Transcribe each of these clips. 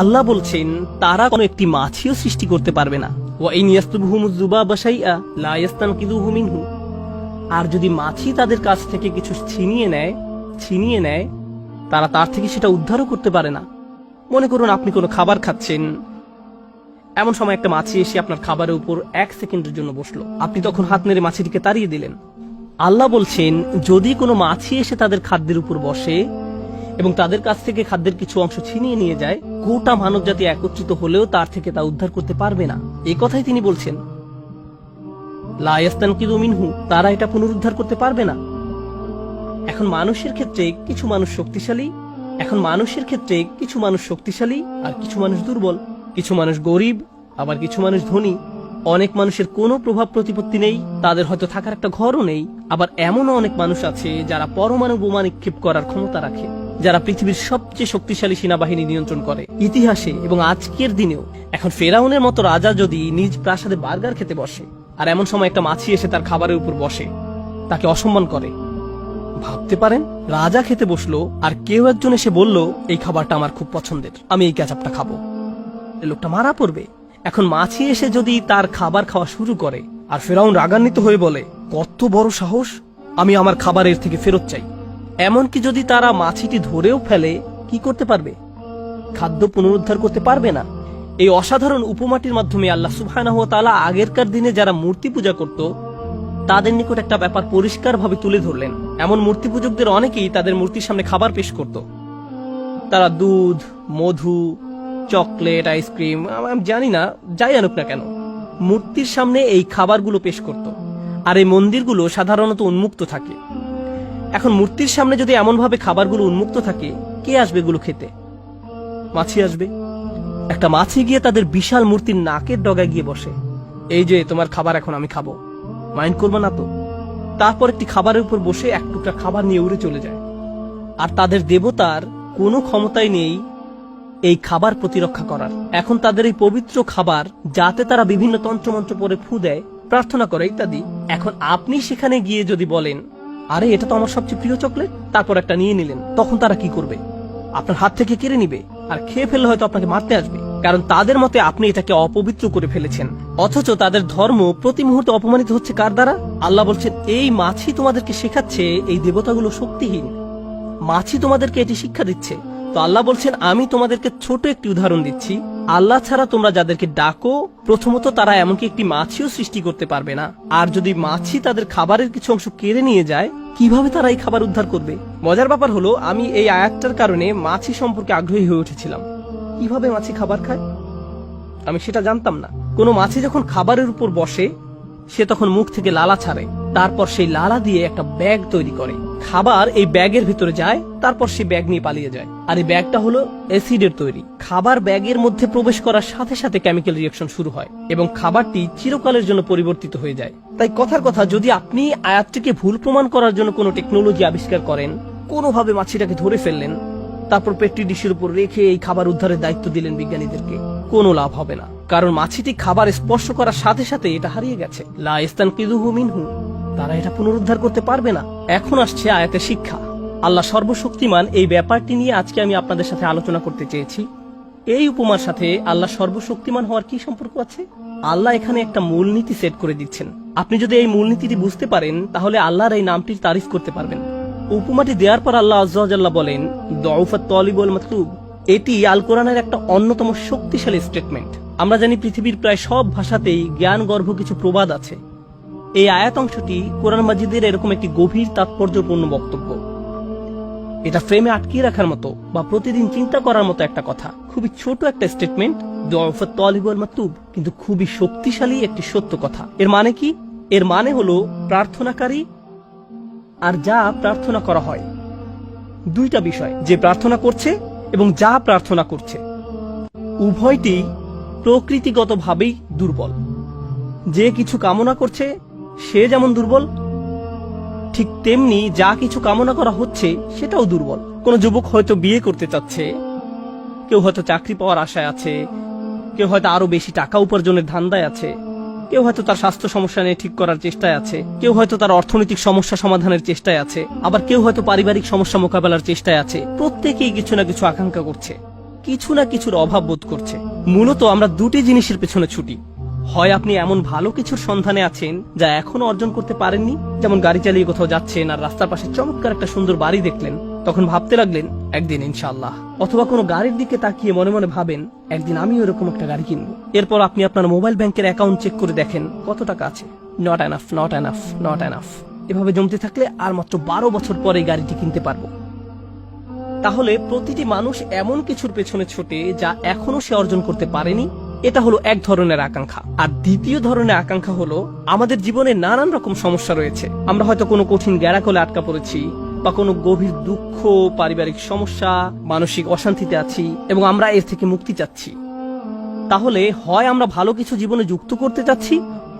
আল্লাহ বলছেন তারা কোনো একটি মাছিও সৃষ্টি করতে পারবে না। আর যদি মাছি তাদের কাছ থেকে কিছু ছিনিয়ে নেয় তারা তার থেকে সেটা উদ্ধারও করতে পারে না। মনে করুন আপনি কোনো খাবার খাচ্ছেন, এমন সময় একটা মাছি এসে আপনার খাবারের উপর 1 সেকেন্ডের জন্য বসলো, আপনি তখন হাত নেড়ে মাছিটিকে তাড়িয়ে দিলেন। আল্লাহ বলছেন যদি কোনো মাছি এসে তাদের খাদ্যের উপর বসে এবং তাদের কাছ থেকে খাদ্যের কিছু অংশ ছিনিয়ে নিয়ে যায়, গোটা মানব জাতি একত্রিত হলেও তার থেকে তা উদ্ধার করতে পারবে না। এই কথাই তিনি বলছেন, লা ইয়াস্তানকিযু মিনহু, তারা এটা পুনরুদ্ধার করতে পারবে না। এখন মানুষের ক্ষেত্রে কিছু মানুষ শক্তিশালী আর কিছু মানুষ দুর্বল, কিছু মানুষ গরিব আবার কিছু মানুষ ধনী। অনেক মানুষের কোনো প্রভাব প্রতিপত্তি নেই, তাদের হয়তো থাকার একটা ঘরও নেই। আবার এমনও অনেক মানুষ আছে যারা পরমাণু বোমা নিক্ষেপ করার ক্ষমতা রাখে, যারা পৃথিবীর সবচেয়ে শক্তিশালী সেনাবাহিনী নিয়ন্ত্রণ করে ইতিহাসে এবং আজকের দিনেও। এখন ফেরাউনের মতো রাজা যদি নিজ প্রাসাদে বার্গার খেতে বসে আর এমন সময় একটা মাছি এসে তার খাবারের উপর বসে, তাকে অসম্মান করে, ভাবতে পারেন রাজা খেতে বসলো আর কেউ একজন এসে বলল এই খাবারটা আমার খুব পছন্দের, আমি এই কেচাপটা খাবো, লোকটা মারা পড়বে। এখন মাছি এসে যদি তার খাবার খাওয়া শুরু করে আর ফেরাউন রাগান্বিত হয়ে বলে কত বড় সাহস, আমি আমার খাবারের থেকে ফেরত চাই, এমনকি যদি তারা মাছিটি ধরেও ফেলে, কি করতে পারবে? খাদ্য পুনরুদ্ধার করতে পারবে না। এই অসাধারণ উপমাটির মাধ্যমে আল্লাহ সুবহানাহু ওয়া তাআলা আগেরকার দিনে যারা মূর্তি পূজা করত তাদের নিকট একটা ব্যাপার পরিষ্কার ভাবে তুলে ধরলেন। এমন মূর্তি পূজকদের অনেকেই তাদের মূর্তির সামনে খাবার পেশ করত। তারা দুধ, মধু, চকলেট, আইসক্রিম, আমি জানি না, যাই আনুক না কেন, মূর্তির সামনে এই খাবারগুলো পেশ করত। আর এই মন্দিরগুলো সাধারণত উন্মুক্ত থাকে। এখন মূর্তির সামনে যদি এমন ভাবে খাবারগুলো উন্মুক্ত থাকে, কে আসবে এগুলো খেতে? মাছি আসবে। একটা মাছি গিয়ে তাদের বিশাল মূর্তির নাকের ডগায় গিয়ে বসে, এই যে তোমার খাবার, এখন আমি খাবো, মাইন্ড করবে না তো? তারপর একটি খাবারের উপর বসে এক টুকরা খাবার নিয়ে উড়ে চলে যায়। আর তাদের দেবতার কোনো ক্ষমতাই নেই এই খাবার প্রতিরক্ষা করার। এখন তাদের এই পবিত্র খাবার, যাতে তারা বিভিন্ন তন্ত্রমন্ত্র পরে ফু দেয়, প্রার্থনা করে ইত্যাদি। এখন আপনি সেখানে গিয়ে যদি বলেন আরে এটা তো আমার সবচেয়ে প্রিয় চকলেট, তারপর একটা নিয়ে নিলেন, তখন তারা কি করবে? আপনার হাত থেকে কেড়ে নিবে আর খেয়ে ফেললে হয়তো আপনাকে মারতে আসবে, কারণ তাদের মতে আপনি এটাকে অপবিত্র করে ফেলেছেন। অথচ তাদের ধর্ম প্রতি মুহূর্তে অপমানিত হচ্ছে কার দ্বারা? আল্লাহ বলছেন এই মাছি তোমাদেরকে শেখাচ্ছে এই দেবতাগুলো শক্তিহীন, মাছি তোমাদেরকে এটি শিক্ষা দিচ্ছে। তো আল্লাহ বলছেন আমি তোমাদেরকে ছোট একটি উদাহরণ দিচ্ছি, আল্লাহ ছাড়া তোমরা যাদেরকে ডাকো, প্রথমত তারা এমনকি একটি মাছিও সৃষ্টি করতে পারবে না। আর যদি মাছি তাদের খাবারের কিছু অংশ কেড়ে নিয়ে যায়, কিভাবে তারা এই খাবার উদ্ধার করবে? মজার ব্যাপার হলো আমি এই আয়াতটার কারণে মাছি সম্পর্কে আগ্রহী হয়ে উঠেছিলাম। কিভাবে মাছি খাবার খায় আমি সেটা জানতাম না। কোনো মাছি যখন খাবারের উপর বসে, সে তখন মুখ থেকে লালা ছাড়ে, তারপর সেই লালা দিয়ে একটা ব্যাগ তৈরি করে, খাবার এই ব্যাগের ভিতরে যায়, তারপর সেই ব্যাগ নিয়ে পালিয়ে যায়। আর এই ব্যাগটা হলো অ্যাসিডের তৈরি। খাবার ব্যাগের মধ্যে প্রবেশ করার সাথে সাথে কেমিক্যাল রিঅ্যাকশন শুরু হয় এবং খাবারটি চিরকালের জন্য পরিবর্তিত হয়ে যায়। তাই কথার কথা, যদি আপনি আয়াতটিকে ভুল প্রমাণ করার জন্য কোনো টেকনোলজি আবিষ্কার করেন, কোনোভাবে মাছিটাকে ধরে ফেললেন, তারপর পেট্রি ডিশের উপর রেখে এই খাবার উদ্ধারের দায়িত্ব দিলেন বিজ্ঞানীদেরকে, কোনো লাভ হবে না। কারণ মাছিটি খাবার স্পর্শ করার সাথে সাথে এটা হারিয়ে গেছে। লা ইস্তানকিযুহু মিনহু, তারা এটা পুনরুদ্ধার করতে পারবে না। এখন আসছে আয়াতের শিক্ষা। আল্লাহ সর্বশক্তিমান, এই ব্যাপারটি নিয়ে আজকে আমি আপনাদের সাথে আলোচনা করতে চেয়েছি। এই উপমার সাথে আল্লাহ সর্বশক্তিমান হওয়ার কি সম্পর্ক আছে? আল্লাহ এখানে একটা মূলনীতি সেট করে দিচ্ছেন। আপনি যদি এই মূলনীতিটি বুঝতে পারেন, তাহলে আল্লাহর এই নামটির তারিফ করতে পারবেন। উপমাটি দেওয়ার পর আল্লাহ আযজা ওয়া জাল্লা বলেন দুআফাত তালিব ওয়াল মাতলুব। এটি আল কোরআনের একটা অন্যতম শক্তিশালী স্টেটমেন্ট। আমরা জানি পৃথিবীর প্রায় সব ভাষাতেই জ্ঞান গর্ভ কিছু প্রবাদ আছে। এই আয়াত অংশটি কোরআন মাজিদের এরকম একটি গভীর তাৎপর্যপূর্ণ বক্তব্য। এটা ফ্রেমে আটকিয়ে রাখার মতো বা প্রতিদিন চিন্তা করার মতো একটা কথা। খুবই ছোট একটা স্টেটমেন্ট, দুআফাত তালিব ওয়াল মাতলুব, কিন্তু খুবই শক্তিশালী একটি সত্য কথা। এর মানে কি? এর মানে হলো প্রার্থনাকারী আর যা প্রার্থনা করা হয়, দুইটা বিষয়, যে প্রার্থনা করছে এবং যা প্রার্থনা করছে, উভয়টি প্রকৃতিগতভাবেই দুর্বল। যে কিছু কামনা করছে সে যেমন দুর্বল, ঠিক তেমনি যা কিছু কামনা করা হচ্ছে সেটাও দুর্বল। কোন যুবক হয়তো বিয়ে করতে চাচ্ছে, কেউ হয়তো চাকরি পাওয়ার আশায় আছে, কেউ হয়তো আরো বেশি টাকা উপার্জনের ধান্দায় আছে, কেউ হয়তো তার স্বাস্থ্য সমস্যা নিয়ে ঠিক করার চেষ্টায় আছে, কেউ হয়তো তার অর্থনৈতিক সমস্যা সমাধানের চেষ্টায় আছে, আবার কেউ হয়তো পারিবারিক সমস্যা মোকাবেলার চেষ্টায় আছে। প্রত্যেকেই কিছু না কিছু আকাঙ্ক্ষা করছে। কিছু না কিছুর অভাব বোধ করছে। মূলত আমরা দুটি জিনিসের পেছনে ছুটি। হয় আপনি এমন ভালো কিছুর সন্ধানে আছেন যা এখনো অর্জন করতে পারেননি, যেমন গাড়ি চালিয়ে কোথাও যাচ্ছেন আর রাস্তার পাশে চমৎকার একটা সুন্দর বাড়ি দেখলেন, তখন ভাবতে লাগলেন একদিন ইনশাআল্লাহ। অথবা কোনো গাড়ির দিকে তাকিয়ে মনে মনে ভাবেন একদিন আমিও এরকম একটা গাড়ি কিনবো। এরপর আপনি আপনার মোবাইল ব্যাংকের অ্যাকাউন্ট চেক করে দেখেন কত টাকা আছে। Not enough, not enough, not enough. এভাবে জমতে থাকলে আর মাত্র 12 বছর পরে এই গাড়িটি কিনতে পারবো। তাহলে প্রতিটি মানুষ এমন কিছুর পেছনে ছোটে যা এখনো সে অর্জন করতে পারেনি। এটা হলো এক ধরনের আকাঙ্ক্ষা। আর দ্বিতীয় ধরনের আকাঙ্ক্ষা হলো আমাদের জীবনে নানান রকম সমস্যা রয়েছে। আমরা হয়তো কোনো কঠিন গ্যারাকলে আটকা পড়েছি, বা কোনো গভীর দুঃখ, পারিবারিক সমস্যা, মানসিক অশান্তিতে আছি এবং আমরা এর থেকে মুক্তি চাচ্ছি। তাহলে হয় আমরা ভালো কিছু জীবনে যুক্ত করতে চাচ্ছি,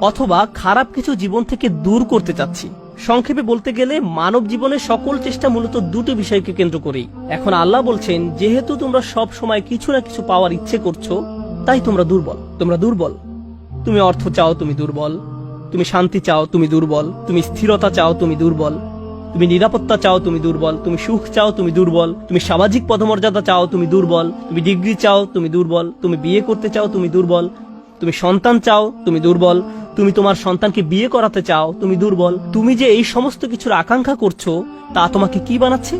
অথবা খারাপ কিছু জীবন থেকে দূর করতে চাচ্ছি। সংক্ষেপে বলতে গেলে মানব জীবনের সকল চেষ্টা মূলত দুটি বিষয়কে কেন্দ্র করেই। এখন আল্লাহ বলছেন, যেহেতু তোমরা সব সময় কিছু না কিছু পাওয়ার ইচ্ছে করছো, তাই তোমরা দুর্বল। তোমরা দুর্বল। তুমি অর্থ চাও, তুমি দুর্বল। তুমি শান্তি চাও, তুমি দুর্বল। তুমি স্থিরতা চাও, তুমি দুর্বল। তুমি নিরাপত্তা চাও, তুমি দুর্বল। তুমি সুখ চাও, তুমি দুর্বল। তুমি সামাজিক পদমর্যাদা চাও, তুমি দুর্বল। তুমি ডিগ্রি চাও, তুমি দুর্বল। তুমি বিয়ে করতে চাও, তুমি দুর্বল। তুমি সন্তান চাও, তুমি দুর্বল। তুমি তোমার সন্তানকে বিয়ে করাতে চাও, তুমি দুর্বল। তুমি যে এই সমস্ত কিছুর আকাঙ্ক্ষা করছো, তা তোমাকে কি বানাচ্ছে?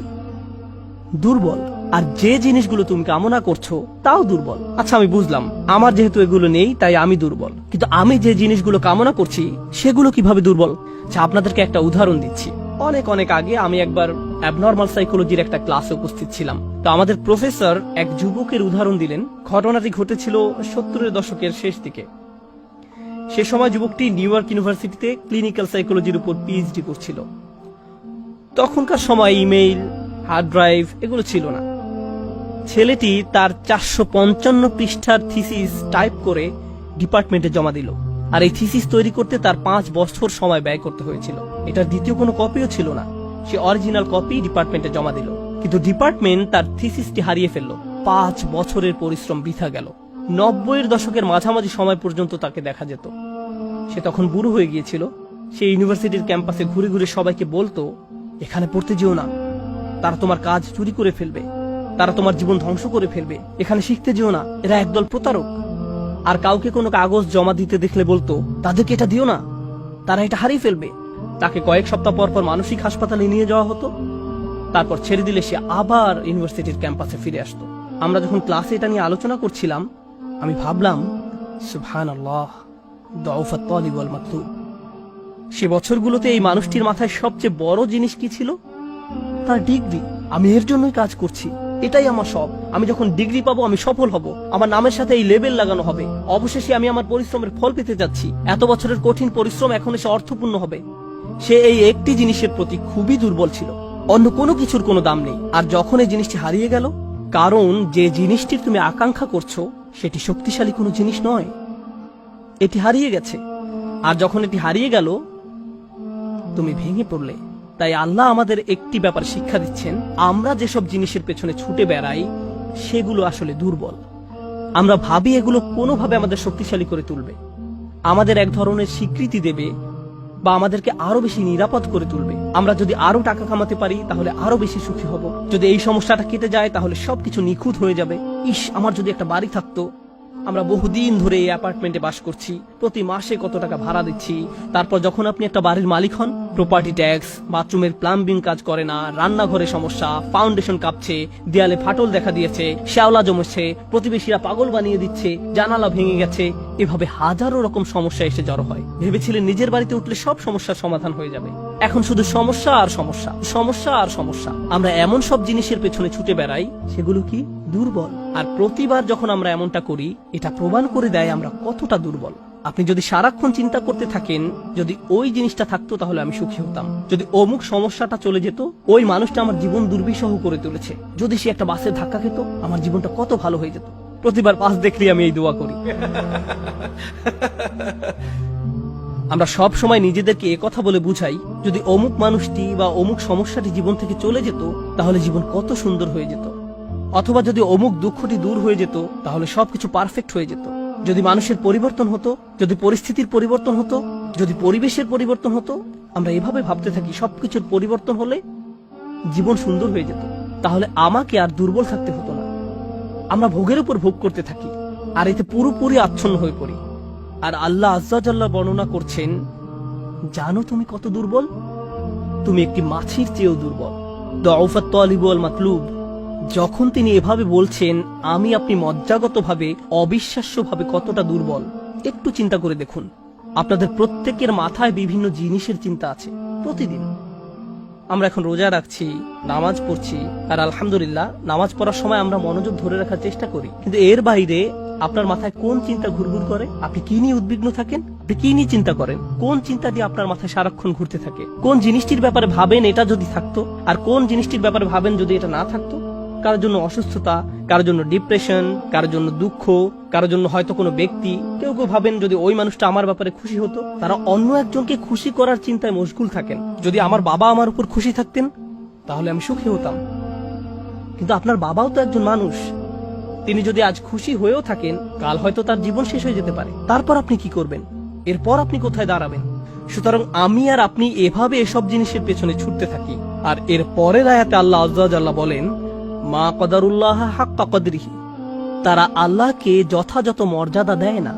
দুর্বল। আর যে জিনিসগুলো তুমি কামনা করছো তাও দুর্বল। আচ্ছা, আমি বুঝলাম আমার যেহেতু এগুলো নেই তাই আমি দুর্বল, কিন্তু আমি যে জিনিসগুলো কামনা করছি সেগুলো কিভাবে দুর্বল? আচ্ছা, আপনাদেরকে একটা উদাহরণ দিচ্ছি। অনেক অনেক আগে আমি একবার অ্যাবনর্মাল সাইকোলজির একটা ক্লাসে উপস্থিত ছিলাম। তো আমাদের প্রফেসর এক যুবকের উদাহরণ দিলেন। ঘটনাটি ঘটেছিল 70-এর দশকের শেষ দিকে। সে সময় যুবকটি নিউ ইয়র্ক ইউনিভার্সিটিতে ক্লিনিক্যাল সাইকোলজির উপর পিএইচডি করছিল। তখনকার সময় ইমেইল, হার্ড ড্রাইভ এগুলো ছিল না। ছেলেটি তার 455 পৃষ্ঠার থিসিস টাইপ করে ডিপার্টমেন্টে জমা দিল। আর এই থিসিস তৈরি করতে তার 5 বছর সময় ব্যয় করতে হয়েছিল। এটার দ্বিতীয় কোনো কপিও ছিল না। সে অরিজিনাল কপি ডিপার্টমেন্টে জমা দিল, কিন্তু ডিপার্টমেন্ট তার থিসিসটি হারিয়ে ফেলল। 5 বছরের পরিশ্রম বৃথা গেল। 90-এর দশকের মাঝামাঝি সময় পর্যন্ত তাকে দেখা যেত। সে তখন বুড়ো হয়ে গিয়েছিল। সে ইউনিভার্সিটির ক্যাম্পাসে ঘুরে ঘুরে সবাইকে বলতো, এখানে পড়তে যেও না, তারা তোমার কাজ চুরি করে ফেলবে, তারা তোমার জীবন ধ্বংস করে ফেলবে। এখানে শিখতে যেও না, এরা একদল প্রতারক। আর কাউকে কোনো কাগজ জমা দিতে দেখলে বলতো, তাদেরকে এটা দিও না, তারা এটা হারিয়ে ফেলবে। তাকে কয়েক সপ্তাহ পর পর মানসিক হাসপাতালে নিয়ে যাওয়া হতো। তারপর ছেড়ে দিলে সে আবার ইউনিভার্সিটির ক্যাম্পাসে ফিরে আসতো। আমরা যখন ক্লাসে এটা নিয়ে আলোচনা করছিলাম, আমি ভাবলাম, সুবহানাল্লাহ, দাউফাত তালিব ওয়াল মাতলুব। সে বছরগুলোতে এই মানুষটির মাথায় সবচেয়ে বড় জিনিস কি ছিল? তার ডিগ্রি। আমি এর জন্যই কাজ করছি, এটাই আমার সব। আমি যখন ডিগ্রি পাবো আমি সফল হব, আমার নামের সাথে এই লেবেল লাগানো হবে। অবশেষে আমি আমার পরিশ্রমের ফল পেতে যাচ্ছি। এত বছরের কঠিন পরিশ্রম এখন এসে অর্থপূর্ণ হবে। সে এই একটি জিনিসের প্রতি খুবই দুর্বল ছিল। অন্য কোনো কিছুর কোনো দাম নেই। আর যখন এই জিনিসটি হারিয়ে গেল, কারণ যে জিনিসটির তুমি আকাঙ্ক্ষা করছো সেটি শক্তিশালী কোনো জিনিস নয়, এটি হারিয়ে গেছে। আর যখন এটি হারিয়ে গেল, তুমি ভেঙে পড়লে। তাই আল্লাহ আমাদের একটি ব্যাপার শিক্ষা দিচ্ছেন, আমরা যেসব জিনিসের পেছনে ছুটে বেড়াই সেগুলো আসলে দুর্বল। আমরা ভাবি এগুলো কোনোভাবে আমাদের শক্তিশালী করে তুলবে, আমাদের এক ধরনের স্বীকৃতি দেবে, বা আমাদেরকে আরো বেশি নিরাপদ করে তুলবে। আমরা যদি আরো টাকা কামাতে পারি তাহলে আরো বেশি সুখী হব। যদি এই সমস্যাটা কেটে যায় তাহলে সবকিছু নিখুঁত হয়ে যাবে। ইস, আমার যদি একটা বাড়ি থাকতো। আমরা বহুদিন ধরে এই অ্যাপার্টমেন্টে বাস করছি, প্রতি মাসে কত টাকা ভাড়া দিচ্ছি। তারপর যখন আপনি একটা বাড়ির মালিক হন, প্রপার্টি ট্যাক্স, বাথরুমের প্লাম্বিং কাজ করে না, রান্নাঘরে সমস্যা, ফাউন্ডেশন কাঁপছে, দেয়ালে ফাটল দেখা দিয়েছে, শ্যাওলা জমেছে, প্রতিবেশীরা পাগল বানিয়ে দিচ্ছে, জানালা ভেঙে গেছে, এভাবে হাজারো রকম সমস্যা এসে জড়ো হয়। ভেবেছিলেন নিজের বাড়িতে উঠলে সব সমস্যার সমাধান হয়ে যাবে। এখন শুধু সমস্যা আর সমস্যা, সমস্যা আর সমস্যা। আমরা এমন সব জিনিসের পেছনে ছুটে বেড়াই সেগুলো কি দুর্বল। আর প্রতিবার যখন আমরা এমনটা করি, এটা প্রমাণ করে দেয় আমরা কতটা দুর্বল। আপনি যদি সারাক্ষণ চিন্তা করতে থাকেন, যদি ওই জিনিসটা থাকতো তাহলে আমি সুখী হতাম, যদি অমুক সমস্যাটা চলে যেত, ওই মানুষটা আমার জীবন দুর্বিষহ করে তুলেছে, যদি সে একটা বাসে ধাক্কা খেত আমার জীবনটা কত ভালো হয়ে যেত। প্রতিবার বাস দেখলেই আমি এই দোয়া করি। আমরা সব সময় নিজেদেরকে একথা বলে বুঝাই, যদি অমুক মানুষটি বা অমুক সমস্যাটি জীবন থেকে চলে যেত তাহলে জীবন কত সুন্দর হয়ে যেত। অথবা যদি অমুক দুঃখটি দূর হয়ে যেত তাহলে সবকিছু পারফেক্ট হয়ে যেত। যদি মানুষের পরিবর্তন হতো, যদি পরিস্থিতির পরিবর্তন হতো, যদি পরিবেশের পরিবর্তন হতো, আমরা এভাবে ভাবতে থাকি সবকিছুর পরিবর্তন হলে জীবন সুন্দর হয়ে যেত। তাহলে আমাকে আর দুর্বল থাকতে হতো না। আমরা ভোগের উপর ভোগ করতে থাকি আর এতে পুরোপুরি আচ্ছন্ন হয়ে পড়ি। আর আল্লাহ আজ্জা জাল্লা বর্ণনা করছেন, জানো তুমি কত দুর্বল? তুমি একটি মাছির চেয়েও দুর্বল। দউফাত তালিব ওয়াল মাতলুব। যখন তিনি এভাবে বলছেন, আমি আপনি মজ্জাগতভাবে অবিশ্বাস্যভাবে কতটা দুর্বল, একটু চিন্তা করে দেখুন। আপনাদের প্রত্যেকের মাথায় বিভিন্ন জিনিসের চিন্তা আছে প্রতিদিন। আমরা এখন রোজা রাখছি, নামাজ পড়ছি, আর আলহামদুলিল্লাহ নামাজ পড়ার সময় আমরা মনোযোগ ধরে রাখার চেষ্টা করি, কিন্তু এর বাইরে আপনার মাথায় কোন চিন্তা ঘুরঘুর করে? আপনি কি নিয়ে উদ্বিগ্ন থাকেন? আপনি কি নিয়ে চিন্তা করেন? কোন চিন্তাটি আপনার মাথায় সারাক্ষণ ঘুরতে থাকে? কোন জিনিসটির ব্যাপারে ভাবেন এটা যদি থাকতো, আর কোন জিনিসটির ব্যাপারে ভাবেন যদি এটা না থাকতো? কারোর জন্য অসুস্থতা, কারোর জন্য ডিপ্রেশন, কারোর জন্য দুঃখ, কারোর জন্য হয়তো কোনো ব্যক্তি। কেউ কেউ ভাবেন যদি ওই মানুষটা আমার ব্যাপারে খুশি হতো। তারা অন্য একজনকে খুশি করার চিন্তায় মশগুল থাকেন। যদি আমার বাবা আমার উপর খুশি থাকতেন তাহলে আমি সুখী হতাম। কিন্তু আপনার বাবাও তো একজন মানুষ। তিনি যদি আজ খুশি হয়েও থাকেন, কাল হয়তো তার জীবন শেষ হয়ে যেতে পারে। তারপর আপনি কি করবেন? এরপর আপনি কোথায় দাঁড়াবেন? সুতরাং আমি আর আপনি এভাবে এসব জিনিসের পেছনে ছুটতে থাকি। আর এর পরের আয়াতে আল্লাহ আজ্জা জাল্লা বলেন, মা কদারুল্লাহ হাক্কা কদরিহি। তারা আল্লাহকে যথাযথ মর্যাদা দেয় না।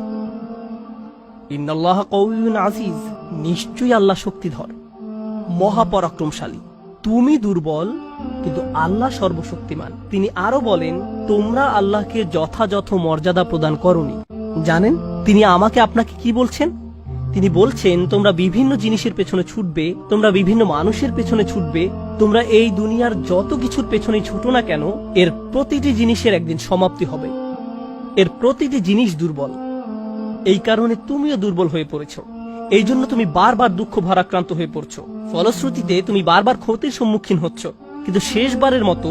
ইন্নাল্লাহ কাউইয়ুন আজিজ। নিশ্চয়ই আল্লাহ শক্তিধর, মহাপরাক্রমশালী। তুমি দুর্বল, কিন্তু আল্লাহ সর্বশক্তিমান। তিনি আরো বলেন, তোমরা আল্লাহকে যথাযথ মর্যাদা প্রদান করনি। জানেন তিনি আমাকে আপনাকে কি বলছেন? তিনি বলছেন, তোমরা বিভিন্ন জিনিসের পেছনে ছুটবে, তোমরা বিভিন্ন মানুষের পেছনে ছুটবে, তোমরা এই দুনিয়ার যত কিছুর পেছনে ছুটো না কেন, এর প্রতিটি জিনিসের একদিন সমাপ্তি হবে। এর প্রতিটি জিনিস দুর্বল। এই কারণে তুমিও দুর্বল হয়ে পড়েছো। এই জন্য তুমি বারবার দুঃখ ভারাক্রান্ত হয়ে পড়ছো। ফলশ্রুতিতে তুমি বারবার ক্ষতির সম্মুখীন হচ্ছ। কিন্তু শেষবারের মতো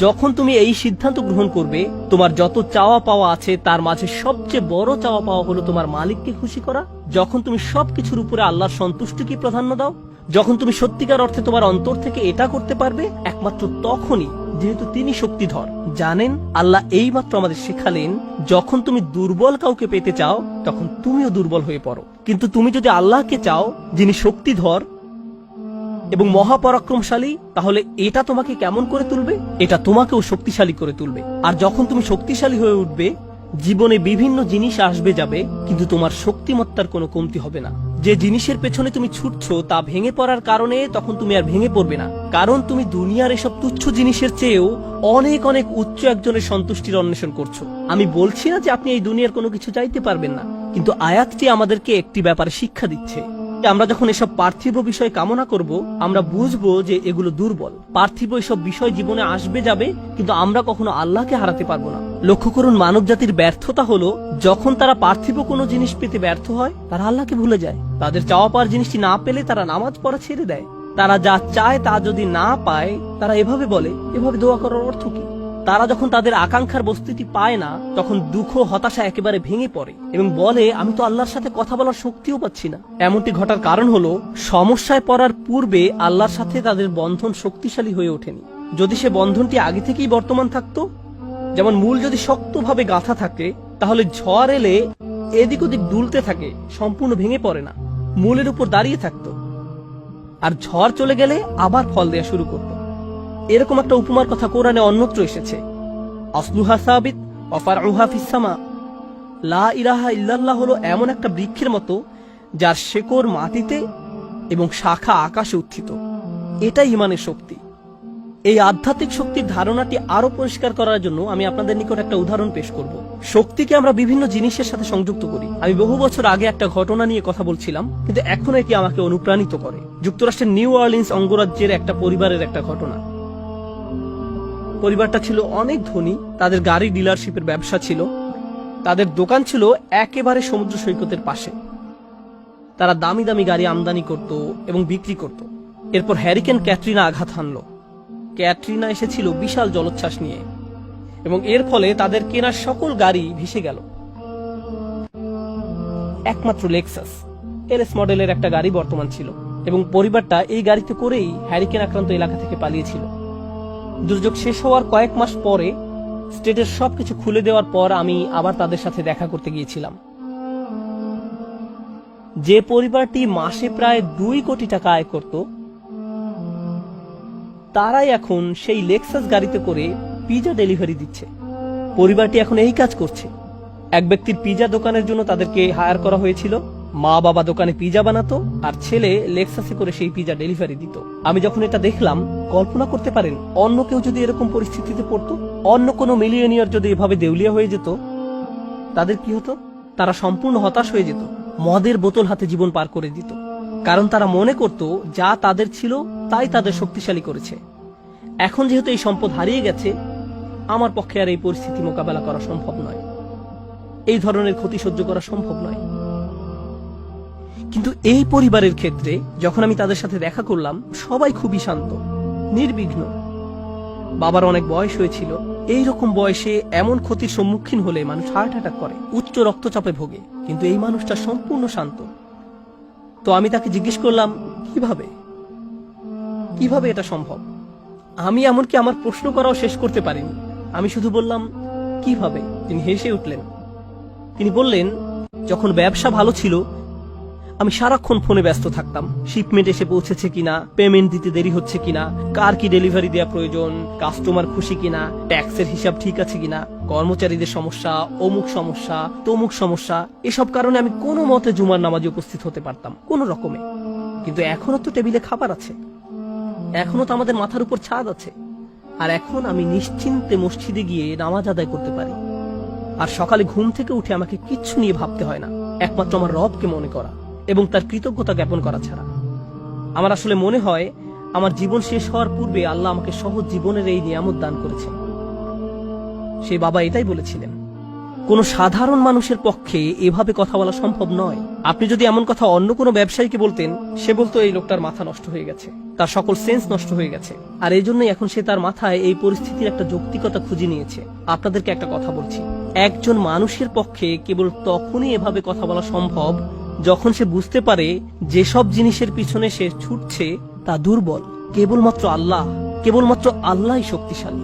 যখন তুমি এই সিদ্ধান্ত গ্রহণ করবে, তোমার যত চাওয়া পাওয়া আছে তার মাঝে সবচেয়ে বড় চাওয়া পাওয়া হলো তোমার মালিককে খুশি করা। যখন তুমি সবকিছুর উপরে আল্লাহর সন্তুষ্টিকে প্রাধান্য দাও, যখন তুমি সত্যিকার অর্থে তোমার অন্তর থেকে এটা করতে পারবে, একমাত্র তখনই, যেহেতু তিনি শক্তিধর। জানেন আল্লাহ এইমাত্র আমাদের শেখালেন, যখন তুমি দুর্বল কাউকে পেতে চাও তখন তুমিও দুর্বল হয়ে পড়ো। কিন্তু তুমি যদি আল্লাহকে চাও, যিনি শক্তিধর এবং মহাপরাক্রমশালী, তাহলে এটা তোমাকে কেমন করে তুলবে? এটা তোমাকেও শক্তিশালী করে তুলবে। আর যখন তুমি শক্তিশালী হয়ে উঠবে, জীবনে বিভিন্ন জিনিস আসবে যাবে, কিন্তু তোমার শক্তিমত্তার কোনো কমতি হবে না। যে জিনিসের পেছনে তুমি ছুটছো তা ভেঙে পড়ার কারণে তখন তুমি আর ভেঙে পড়বে না, কারণ তুমি দুনিয়ার এসব তুচ্ছ জিনিসের চেয়েও অনেক অনেক উচ্চ একজনের সন্তুষ্টির অন্বেষণ করছো। আমি বলছি না যে আপনি এই দুনিয়ার কোনো কিছু চাইতে পারবেন না, কিন্তু আয়াতটি আমাদেরকে একটি ব্যাপারে শিক্ষা দিচ্ছে। আমরা যখন এসব পার্থিব বিষয় কামনা করব, আমরা বুঝবো যে এগুলো দুর্বল। পার্থিব এসব বিষয় জীবনে আসবে যাবে, কিন্তু আমরা কখনো আল্লাহকে হারাতে পারবো না। লক্ষ্য করুন, মানব জাতির ব্যর্থতা হলো, যখন তারা পার্থিব কোনো জিনিস পেতে ব্যর্থ হয়, তারা আল্লাহকে ভুলে যায়। তাদের চাওয়া পাওয়ার জিনিসটি না পেলে তারা নামাজ পড়া ছেড়ে দেয়। তারা যা চায় তা যদি না পায়, তারা এভাবে বলে, এভাবে দোয়া করার অর্থ কি? তারা যখন তাদের আকাঙ্ক্ষার বস্তুটি পায় না, তখন দুঃখ হতাশা একেবারে ভেঙে পড়ে এবং বলে, আমি তো আল্লাহর সাথে কথা বলার শক্তিও পাচ্ছি না। এমনটি ঘটার কারণ হলো, সমস্যায় পড়ার পূর্বে আল্লাহর সাথে তাদের বন্ধন শক্তিশালী হয়ে ওঠেনি। যদি সে বন্ধনটি আগে থেকেই বর্তমান থাকতো, যেমন মূল যদি শক্তভাবে গাঁথা থাকে, তাহলে ঝড় এলে এদিক ওদিক দুলতে থাকে, সম্পূর্ণ ভেঙে পড়ে না, মূলের উপর দাঁড়িয়ে থাকতো। আর ঝড় চলে গেলে আবার ফল দেয়া শুরু করতো। এরকম একটা উপমার কথা কোরআনে অন্যত্র এসেছে, আসলুহা সাবিত ওয়া ফারউহা ফিস সামা। লা ইলাহা ইল্লাল্লাহ হলো এমন একটা বৃক্ষের মতো, যার শেকড় মাটিতে এবং শাখা আকাশে উত্থিত। এটাই ঈমানের শক্তি। এই আধ্যাত্মিক শক্তির ধারণাটি আরো পরিষ্কার করার জন্য আমি আপনাদের নিকট একটা উদাহরণ পেশ করব। শক্তিকে আমরা বিভিন্ন জিনিসের সাথে সংযুক্ত করি। আমি বহু বছর আগে একটা ঘটনা নিয়ে কথা বলছিলাম, কিন্তু এখন এটি আমাকে অনুপ্রাণিত করে। যুক্তরাষ্ট্রের নিউ অরলিন্স অঙ্গরাজ্যের একটা পরিবারের একটা ঘটনা। পরিবারটা ছিল অনেক ধনী, তাদের গাড়ি ডিলারশিপের ব্যবসা ছিল, তাদের দোকান ছিল একেবারে সমুদ্র সৈকতের পাশে। তারা দামি দামি গাড়ি আমদানি করত এবং বিক্রি করত। এরপর হ্যারিকেন ক্যাটরিনা আঘাত হানল। ক্যাটরিনা এসেছিল বিশাল জলোচ্ছ্বাস নিয়ে এবং এর ফলে তাদের কেনার সকল গাড়ি ভেসে গেল। একমাত্র লেক্সাস এলএস মডেলের একটা গাড়ি বর্তমান ছিল এবং পরিবারটা এই গাড়িতে করেই হ্যারিকেন আক্রান্ত এলাকা থেকে পালিয়েছিল। দুর্যোগ শেষ হওয়ার কয়েক মাস পরে স্টেটের সবকিছু খুলে দেওয়ার পর আমি আবার তাদের সাথে দেখা করতে গিয়েছিলাম। যে পরিবারটি মাসে প্রায় 2 কোটি টাকা আয় করত, তারাই এখন সেই লেক্সাস গাড়িতে করে পিজা ডেলিভারি দিচ্ছে। পরিবারটি এখন এই কাজ করছে। এক ব্যক্তির পিজা দোকানের জন্য তাদেরকে হায়ার করা হয়েছিল। মা বাবা দোকানে পিজা বানাতো আর ছেলে লেক্সাসে করে সেই পিজা ডেলিভারি দিত। আমি যখন এটা দেখলাম, কল্পনা করতে পারেন অন্য কেউ যদি এরকম পরিস্থিতিতে পড়তো, অন্য কোনো মিলিয়নিয়ার যদি এভাবে দেউলিয়া হয়ে যেত, তাদের কি হতো? তারা সম্পূর্ণ হতাশ হয়ে যেত, মদের বোতল হাতে জীবন পার করে দিত। কারণ তারা মনে করত যা তাদের ছিল তাই তাদের শক্তিশালী করেছে। এখন যেহেতু এই সম্পদ হারিয়ে গেছে, আমার পক্ষে আর এই পরিস্থিতি মোকাবেলা করা সম্ভব নয়, এই ধরনের ক্ষতি সহ্য করা সম্ভব নয়। কিন্তু এই পরিবারের ক্ষেত্রে যখন আমি তাদের সাথে দেখা করলাম, সবাই খুবই শান্ত, নির্বিঘ্ন। বাবার অনেক বয়স হয়েছিল। এই রকম বয়সে এমন ক্ষতির সম্মুখীন হলে মানুষ হার্ট অ্যাটাক করে, উচ্চ রক্তচাপে ভোগে, কিন্তু এই মানুষটা সম্পূর্ণ শান্ত। তো আমি তাকে জিজ্ঞেস করলাম, কিভাবে এটা সম্ভব? আমি এমনকি আমার প্রশ্ন করাও শেষ করতে পারিনি। আমি শুধু বললাম, কিভাবে? তিনি হেসে উঠলেন। তিনি বললেন, যখন ব্যবসা ভালো ছিল আমি সারাক্ষণ ফোনে ব্যস্ত থাকতাম। শিপমেন্ট এসে পৌঁছেছে কিনা, পেমেন্ট দিতে দেরি হচ্ছে কিনা, কার কি ডেলিভারি দেওয়া প্রয়োজন, কাস্টমার খুশি কিনা, ট্যাক্সের হিসাব ঠিক আছে কিনা, কর্মচারীদের সমস্যা, অমুক সমস্যা, তমুক সমস্যা, এসব কারণে আমি কোনো মতে জুমার নামাজে উপস্থিত হতে পারতাম কোনো রকমে। কিন্তু এখনো তো টেবিলে খাবার আছে, এখনো তো আমাদের মাথার উপর ছাদ আছে, আর এখন আমি নিশ্চিন্তে মসজিদে গিয়ে নামাজ আদায় করতে পারি। আর সকালে ঘুম থেকে উঠে আমাকে কিচ্ছু নিয়ে ভাবতে হয় না, একমাত্র আমার রবকে মনে করা এবং তার কৃতজ্ঞতা জ্ঞাপন করা ছাড়া। আমার আসলে মনে হয় আমার জীবন শেষ হওয়ার পূর্বে আল্লাহ আমাকে সহজ জীবনের এই নিয়ামত দান করেছেন। সেই বাবা এটাই বলেছিলেন, কোন সাধারণ মানুষের পক্ষে এভাবে কথা বলা সম্ভব নয়। আপনি যদি এমন কথা অন্য কোনো ব্যবসায়ীকে বলতেন, সে বলতো এই লোকটার মাথা নষ্ট হয়ে গেছে, তার সকল সেন্স নষ্ট হয়ে গেছে। আর এই জন্যই এখন সে তার মাথায় এই পরিস্থিতির একটা যৌক্তিকতা খুঁজে নিয়েছে। আপনাদেরকে একটা কথা বলছি, একজন মানুষের পক্ষে কেবল তখনই এভাবে কথা বলা সম্ভব যখন সে বুঝতে পারে যেসব জিনিসের পিছনে সে ছুটছে তা দুর্বল। কেবলমাত্র আল্লাহই শক্তিশালী।